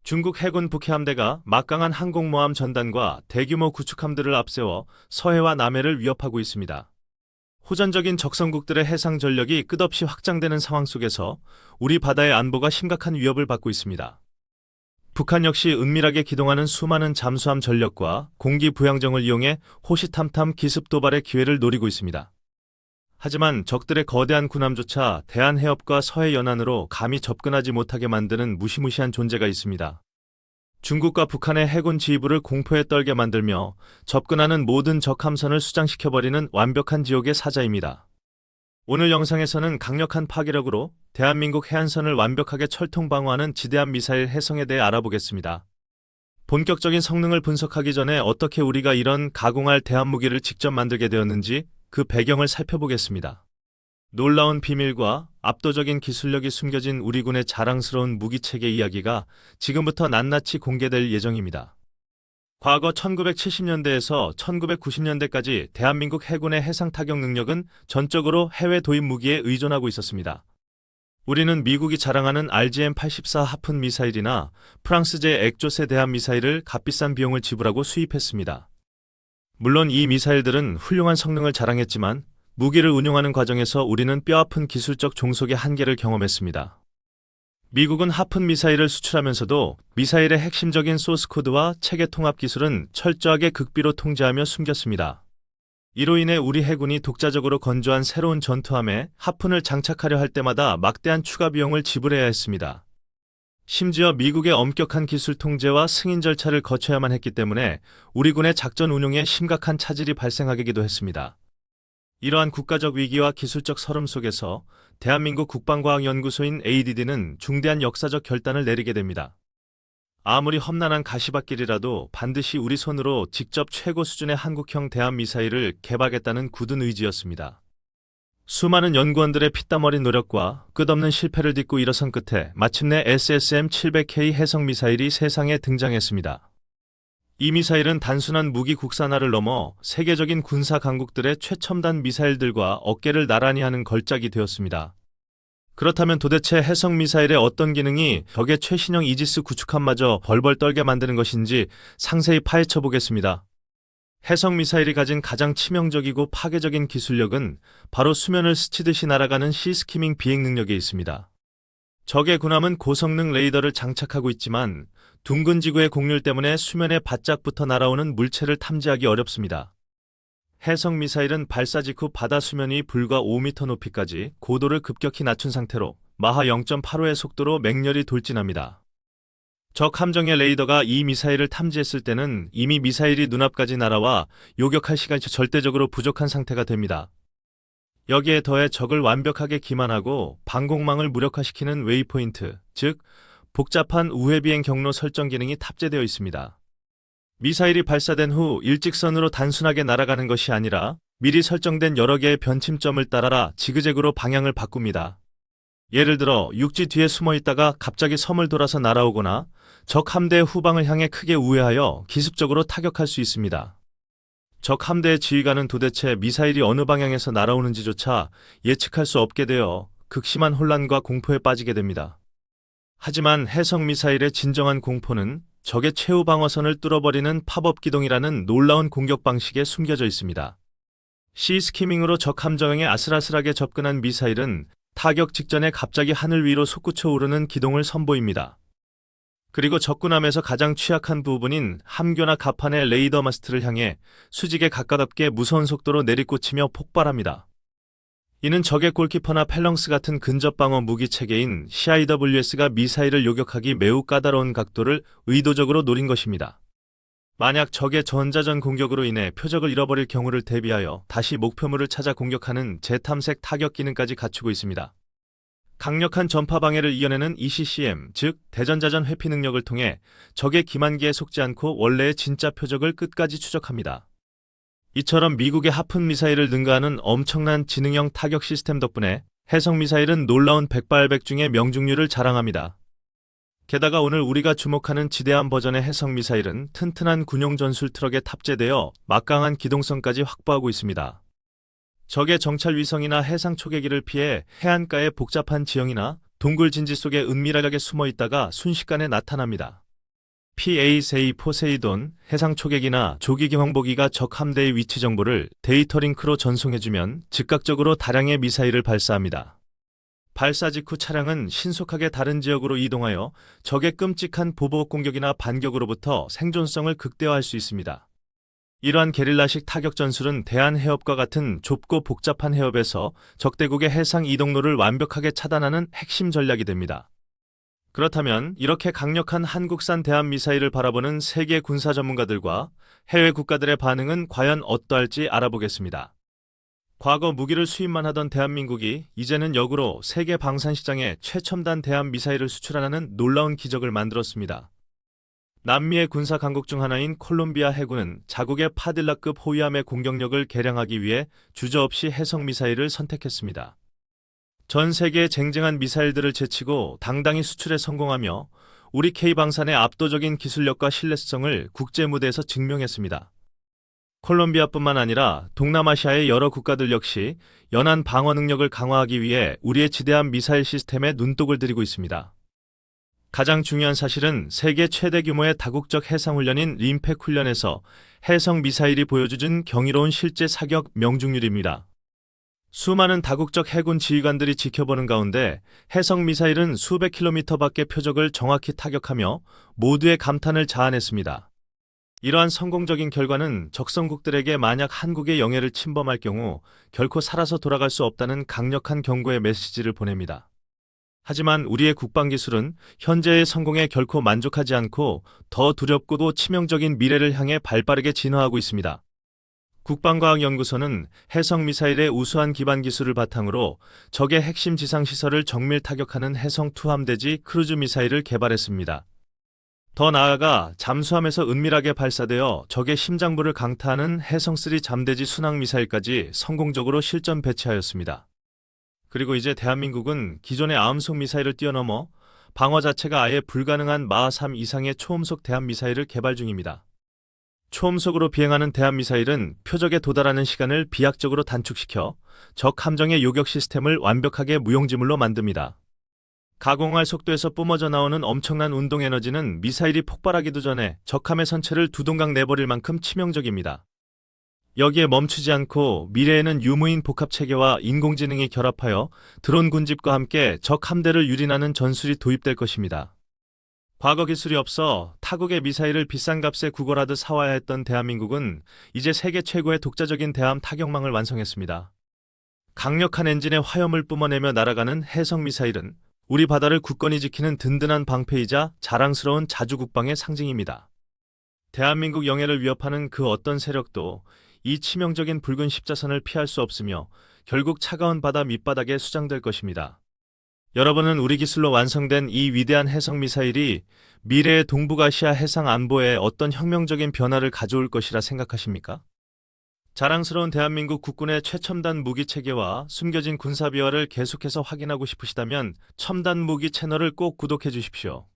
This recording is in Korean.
중국 해군 북해함대가 막강한 항공모함 전단과 대규모 구축함들을 앞세워 서해와 남해를 위협하고 있습니다. 호전적인 적성국들의 해상 전력이 끝없이 확장되는 상황 속에서 우리 바다의 안보가 심각한 위협을 받고 있습니다. 북한 역시 은밀하게 기동하는 수많은 잠수함 전력과 공기 부양정을 이용해 호시탐탐 기습 도발의 기회를 노리고 있습니다. 하지만 적들의 거대한 군함조차 대한해협과 서해 연안으로 감히 접근하지 못하게 만드는 무시무시한 존재가 있습니다. 중국과 북한의 해군 지휘부를 공포에 떨게 만들며 접근하는 모든 적 함선을 수장시켜버리는 완벽한 지옥의 사자입니다. 오늘 영상에서는 강력한 파괴력으로 대한민국 해안선을 완벽하게 철통 방어하는 지대함 미사일 해성에 대해 알아보겠습니다. 본격적인 성능을 분석하기 전에 어떻게 우리가 이런 가공할 대함무기를 직접 만들게 되었는지 그 배경을 살펴보겠습니다. 놀라운 비밀과 압도적인 기술력이 숨겨진 우리 군의 자랑스러운 무기체계 이야기가 지금부터 낱낱이 공개될 예정입니다. 과거 1970년대에서 1990년대까지 대한민국 해군의 해상 타격 능력은 전적으로 해외 도입 무기에 의존하고 있었습니다. 우리는 미국이 자랑하는 RGM-84 하픈 미사일이나 프랑스제 액조세 대함 미사일을 값비싼 비용을 지불하고 수입했습니다. 물론 이 미사일들은 훌륭한 성능을 자랑했지만 무기를 운용하는 과정에서 우리는 뼈아픈 기술적 종속의 한계를 경험했습니다. 미국은 하픈 미사일을 수출하면서도 미사일의 핵심적인 소스코드와 체계 통합 기술은 철저하게 극비로 통제하며 숨겼습니다. 이로 인해 우리 해군이 독자적으로 건조한 새로운 전투함에 하픈을 장착하려 할 때마다 막대한 추가 비용을 지불해야 했습니다. 심지어 미국의 엄격한 기술 통제와 승인 절차를 거쳐야만 했기 때문에 우리 군의 작전 운용에 심각한 차질이 발생하기도 했습니다. 이러한 국가적 위기와 기술적 서름 속에서 대한민국 국방과학연구소인 ADD는 중대한 역사적 결단을 내리게 됩니다. 아무리 험난한 가시밭길이라도 반드시 우리 손으로 직접 최고 수준의 한국형 대함 미사일을 개발하겠다는 굳은 의지였습니다. 수많은 연구원들의 피땀 어린 노력과 끝없는 실패를 딛고 일어선 끝에 마침내 SSM-700K 해성 미사일이 세상에 등장했습니다. 이 미사일은 단순한 무기 국산화를 넘어 세계적인 군사 강국들의 최첨단 미사일들과 어깨를 나란히 하는 걸작이 되었습니다. 그렇다면 도대체 해성 미사일의 어떤 기능이 적의 최신형 이지스 구축함마저 벌벌 떨게 만드는 것인지 상세히 파헤쳐 보겠습니다. 해성 미사일이 가진 가장 치명적이고 파괴적인 기술력은 바로 수면을 스치듯이 날아가는 시스키밍 비행 능력에 있습니다. 적의 군함은 고성능 레이더를 장착하고 있지만 둥근 지구의 곡률 때문에 수면에 바짝붙어 날아오는 물체를 탐지하기 어렵습니다. 해성 미사일은 발사 직후 바다 수면 위 불과 5m 높이까지 고도를 급격히 낮춘 상태로 마하 0.85의 속도로 맹렬히 돌진합니다. 적 함정의 레이더가 이 미사일을 탐지했을 때는 이미 미사일이 눈앞까지 날아와 요격할 시간이 절대적으로 부족한 상태가 됩니다. 여기에 더해 적을 완벽하게 기만하고 방공망을 무력화시키는 웨이포인트, 즉 복잡한 우회비행 경로 설정 기능이 탑재되어 있습니다. 미사일이 발사된 후 일직선으로 단순하게 날아가는 것이 아니라 미리 설정된 여러 개의 변침점을 따라 지그재그로 방향을 바꿉니다. 예를 들어 육지 뒤에 숨어 있다가 갑자기 섬을 돌아서 날아오거나 적 함대의 후방을 향해 크게 우회하여 기습적으로 타격할 수 있습니다. 적 함대의 지휘관은 도대체 미사일이 어느 방향에서 날아오는지조차 예측할 수 없게 되어 극심한 혼란과 공포에 빠지게 됩니다. 하지만 해성 미사일의 진정한 공포는 적의 최후 방어선을 뚫어버리는 팝업 기동이라는 놀라운 공격 방식에 숨겨져 있습니다. 시스키밍으로 적 함정에 아슬아슬하게 접근한 미사일은 타격 직전에 갑자기 하늘 위로 솟구쳐 오르는 기동을 선보입니다. 그리고 적군함에서 가장 취약한 부분인 함교나 갑판의 레이더 마스트를 향해 수직에 가깝게 무서운 속도로 내리꽂히며 폭발합니다. 이는 적의 골키퍼나 펠렁스 같은 근접방어 무기 체계인 CIWS가 미사일을 요격하기 매우 까다로운 각도를 의도적으로 노린 것입니다. 만약 적의 전자전 공격으로 인해 표적을 잃어버릴 경우를 대비하여 다시 목표물을 찾아 공격하는 재탐색 타격 기능까지 갖추고 있습니다. 강력한 전파 방해를 이겨내는 ECCM, 즉 대전자전 회피 능력을 통해 적의 기만기에 속지 않고 원래의 진짜 표적을 끝까지 추적합니다. 이처럼 미국의 하픈 미사일을 능가하는 엄청난 지능형 타격 시스템 덕분에 해성 미사일은 놀라운 백발백중의 명중률을 자랑합니다. 게다가 오늘 우리가 주목하는 지대함 버전의 해성 미사일은 튼튼한 군용 전술 트럭에 탑재되어 막강한 기동성까지 확보하고 있습니다. 적의 정찰 위성이나 해상 초계기를 피해 해안가의 복잡한 지형이나 동굴 진지 속에 은밀하게 숨어 있다가 순식간에 나타납니다. PASA 포세이돈 해상 초계기나 조기 경보기가 적 함대의 위치 정보를 데이터 링크로 전송해주면 즉각적으로 다량의 미사일을 발사합니다. 발사 직후 차량은 신속하게 다른 지역으로 이동하여 적의 끔찍한 보복 공격이나 반격으로부터 생존성을 극대화할 수 있습니다. 이러한 게릴라식 타격 전술은 대한해협과 같은 좁고 복잡한 해협에서 적대국의 해상 이동로를 완벽하게 차단하는 핵심 전략이 됩니다. 그렇다면 이렇게 강력한 한국산 대한미사일을 바라보는 세계 군사 전문가들과 해외 국가들의 반응은 과연 어떠할지 알아보겠습니다. 과거 무기를 수입만 하던 대한민국이 이제는 역으로 세계 방산시장에 최첨단 대한미사일을 수출하는 놀라운 기적을 만들었습니다. 남미의 군사 강국 중 하나인 콜롬비아 해군은 자국의 파딜라급 호위함의 공격력을 개량하기 위해 주저없이 해성미사일을 선택했습니다. 전 세계의 쟁쟁한 미사일들을 제치고 당당히 수출에 성공하며 우리 K방산의 압도적인 기술력과 신뢰성을 국제 무대에서 증명했습니다. 콜롬비아뿐만 아니라 동남아시아의 여러 국가들 역시 연안 방어 능력을 강화하기 위해 우리의 지대한 미사일 시스템에 눈독을 들이고 있습니다. 가장 중요한 사실은 세계 최대 규모의 다국적 해상훈련인 림팩 훈련에서 해성 미사일이 보여주는 경이로운 실제 사격 명중률입니다. 수많은 다국적 해군 지휘관들이 지켜보는 가운데 해성 미사일은 수백 킬로미터 밖의 표적을 정확히 타격하며 모두의 감탄을 자아냈습니다. 이러한 성공적인 결과는 적성국들에게 만약 한국의 영해를 침범할 경우 결코 살아서 돌아갈 수 없다는 강력한 경고의 메시지를 보냅니다. 하지만 우리의 국방기술은 현재의 성공에 결코 만족하지 않고 더 두렵고도 치명적인 미래를 향해 발빠르게 진화하고 있습니다. 국방과학연구소는 해성미사일의 우수한 기반 기술을 바탕으로 적의 핵심 지상시설을 정밀 타격하는 해성2 함대지 크루즈 미사일을 개발했습니다. 더 나아가 잠수함에서 은밀하게 발사되어 적의 심장부를 강타하는 해성3 잠대지 순항미사일까지 성공적으로 실전 배치하였습니다. 그리고 이제 대한민국은 기존의 아음속 미사일을 뛰어넘어 방어 자체가 아예 불가능한 마하3 이상의 초음속 대한미사일을 개발 중입니다. 초음속으로 비행하는 대한미사일은 표적에 도달하는 시간을 비약적으로 단축시켜 적 함정의 요격 시스템을 완벽하게 무용지물로 만듭니다. 가공할 속도에서 뿜어져 나오는 엄청난 운동 에너지는 미사일이 폭발하기도 전에 적함의 선체를 두동강 내버릴 만큼 치명적입니다. 여기에 멈추지 않고 미래에는 유무인 복합체계와 인공지능이 결합하여 드론 군집과 함께 적 함대를 유린하는 전술이 도입될 것입니다. 과거 기술이 없어 타국의 미사일을 비싼 값에 구걸하듯 사와야 했던 대한민국은 이제 세계 최고의 독자적인 대함 타격망을 완성했습니다. 강력한 엔진에 화염을 뿜어내며 날아가는 해성미사일은 우리 바다를 굳건히 지키는 든든한 방패이자 자랑스러운 자주국방의 상징입니다. 대한민국 영해를 위협하는 그 어떤 세력도 이 치명적인 붉은 십자선을 피할 수 없으며 결국 차가운 바다 밑바닥에 수장될 것입니다. 여러분은 우리 기술로 완성된 이 위대한 해성미사일이 미래의 동북아시아 해상 안보에 어떤 혁명적인 변화를 가져올 것이라 생각하십니까? 자랑스러운 대한민국 국군의 최첨단 무기 체계와 숨겨진 군사 비화를 계속해서 확인하고 싶으시다면 첨단 무기 채널을 꼭 구독해 주십시오.